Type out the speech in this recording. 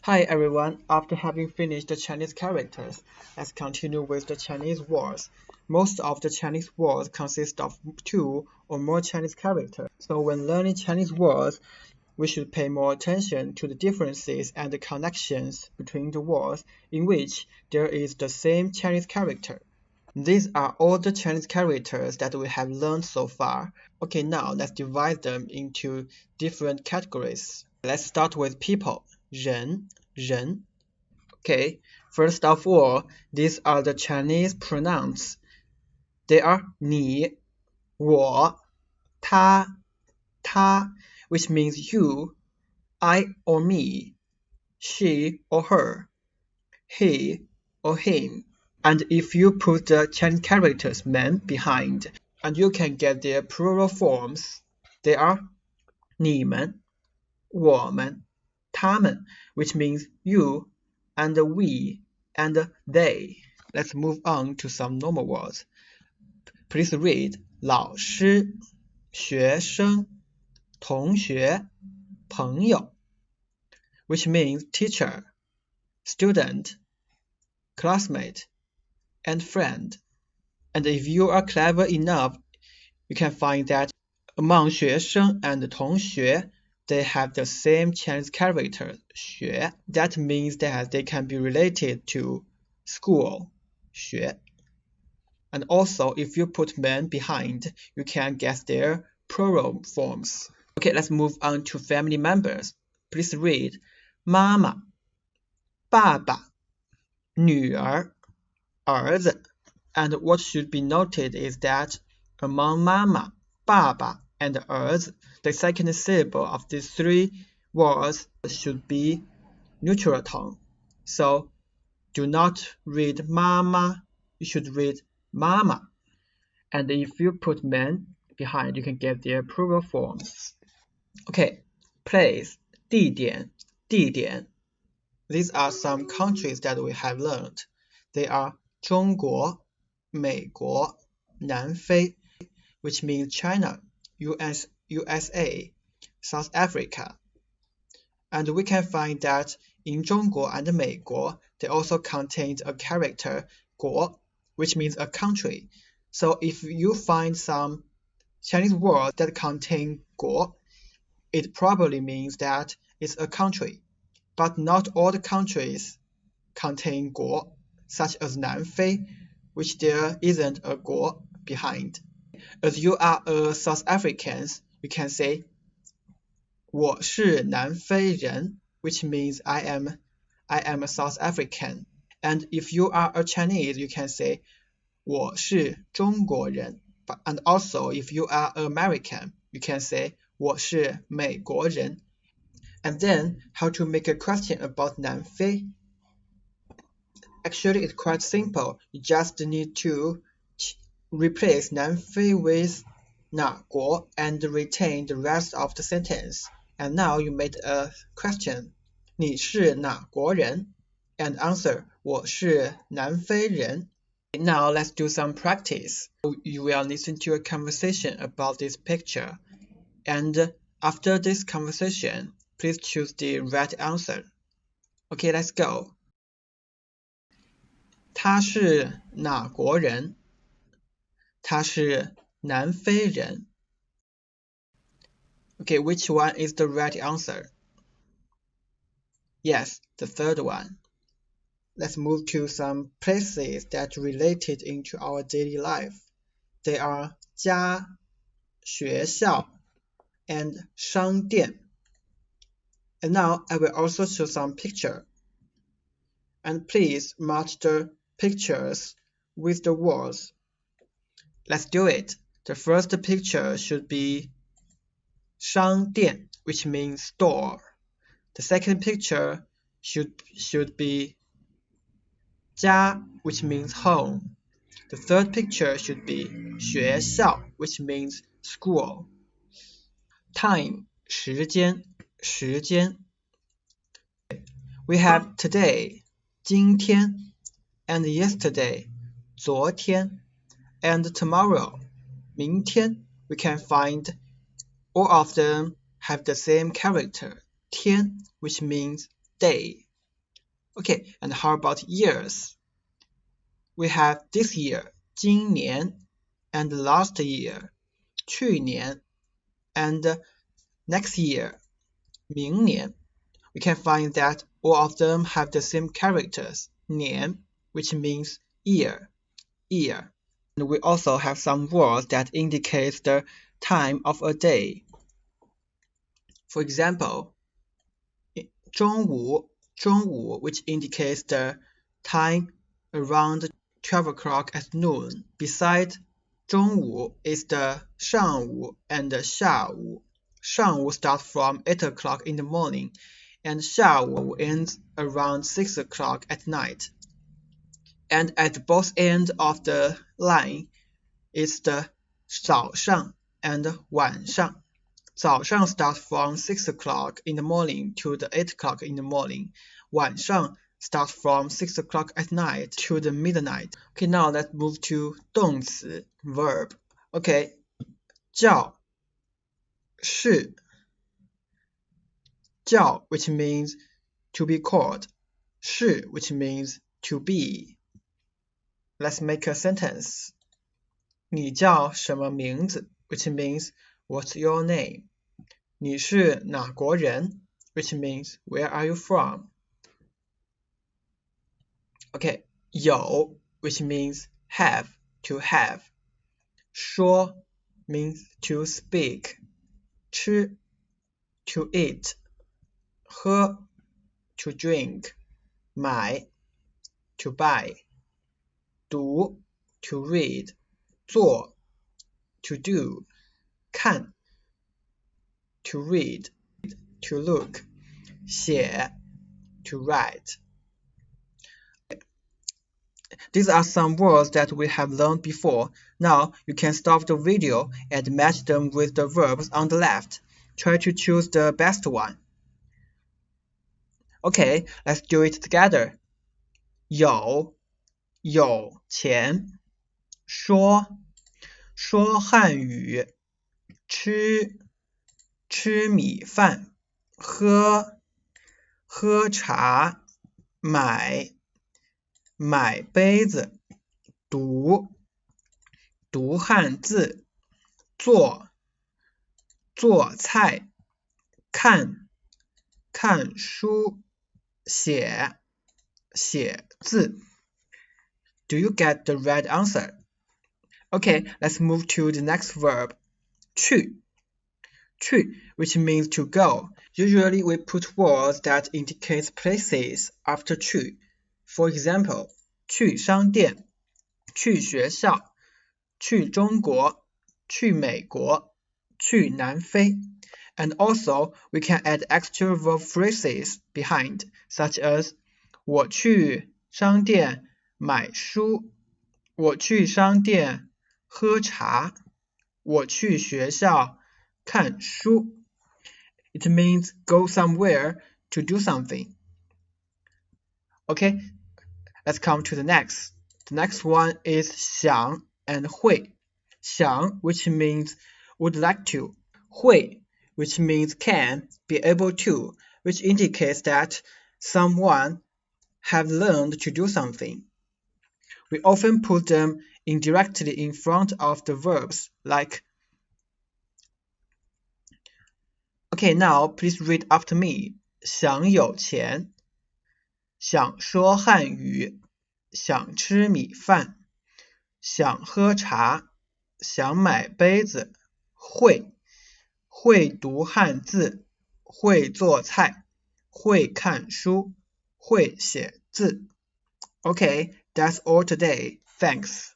Hi everyone, after having finished the Chinese characters, let's continue with the Chinese words. Most of the Chinese words consist of 2 or more Chinese characters, so when learning Chinese words, we should pay more attention to the differences and the connections between the words in which there is the same Chinese character. These are all the Chinese characters that we have learned so far. Okay, now let's divide them into different categories. Let's start with people. 人, 人. Okay, first of all, these are the Chinese pronouns. They are 你, 我, 他, 她, which means you, I or me, she or her, he or him. And if you put the Chinese characters man behind, and you can get their plural forms. They are 你们, 我们, 他们, which means you and we and they. Let's move on to some normal words. Please read 老师, 学生, 同学, 朋友, which means teacher, student, classmate, and friend. And if you are clever enough, you can find that among 学生 and 同学, they have the same Chinese character, 学. That means that they can be related to school, 学. And also, if you put men behind, you can get their plural forms. Okay, let's move on to family members. Please read 妈妈, 爸爸, 女儿, 儿子. And what should be noted is that among 妈妈, 爸爸, and 儿子, the second syllable of these three words should be neutral tone. So do not read 妈妈, you should read 妈妈. And if you put man behind, you can get their plural forms. Okay, place, 地点, 地点. These are some countries that we have learned. They are 中国, 美国, 南非, which means China, USA, South Africa. And we can find that in 中国 and 美国, they also contain a character 国, which means a country. So if you find some Chinese words that contain 国, it probably means that it's a country. But not all the countries contain 国, such as 南非, which there isn't a 国 behind. As you are a South African, you can say 我是南非人, which means I am a South African. And if you are a Chinese, you can say 我是中国人. And also, if you are American, you can say 我是美国人. And then, how to make a question about 南非? Actually, it's quite simple. You just need to replace 南非 with 哪国 and retain the rest of the sentence. And now you made a question. 你是哪国人? And answer, 我是南非人. Now let's do some practice. You will listen to a conversation about this picture. And after this conversation, please choose the right answer. Okay, let's go. 他是哪国人? 他是南非人. Okay, which one is the right answer? Yes, the third one. Let's move to some places that related into our daily life. They are 家, 学校, and 商店. And now I will also show some picture. And please match the pictures with the words. Let's do it. The first picture should be 商店, which means store. The second picture should be 家, which means home. The third picture should be 学校, which means school. Time, 时间, 时间. We have today, 今天, and yesterday, 昨天, and tomorrow, 明天. We can find all of them have the same character, 天, which means day. Okay, and how about years? We have this year, 今年, and last year, 去年, and next year, 明年. We can find that all of them have the same characters, 年, which means year. And we also have some words that indicate the time of a day. For example, 中午, which indicates the time around 12 o'clock at noon. Beside 中午 is the 上午 and the 下午. 上午 starts from 8 o'clock in the morning, and 下午 ends around 6 o'clock at night. And at both ends of the line is the 早上 and 晚上. 早上 starts from 6 o'clock in the morning to the 8 o'clock in the morning. 晚上 starts from 6 o'clock at night to the midnight. Okay, now let's move to 动词 verb. Okay, 叫是叫 which means to be called. 是 which means to be. Let's make a sentence. 你叫什么名字 which means what's your name? 你是哪国人 which means where are you from? Okay, 有 which means have, to have. 说 means to speak. 吃 to eat. 喝 to drink. 买 to buy. 读 to read. 做 to do. 看 to read, to look. 写 to write. These are some words that we have learned before. Now you can stop the video and match them with the verbs on the left. Try to choose the best one. Okay, let's do it together. 有钱，说汉语，吃米饭，喝茶，买杯子，读汉字，做菜，看书，写字。Do you get the right answer? Okay, let's move to the next verb. 去, which means to go. Usually we put words that indicate places after 去. For example, 去商店，去学校，去中国，去美国，去南非。And also, we can add extra verb phrases behind, such as 我去商店买书，我去商店喝茶，我去学校看书。It means go somewhere to do something. Okay, let's come to the next. The next one is 想 and 会. 想, which means would like to. 会, which means can, be able to, which indicates that someone have learned to do something. We often put them indirectly in front of the verbs, like. Okay, now please read after me. 想有钱，想说汉语，想吃米饭，想喝茶，想买杯子，会读汉字，会做菜，会看书，会写字。Okay, that's all today. Thanks.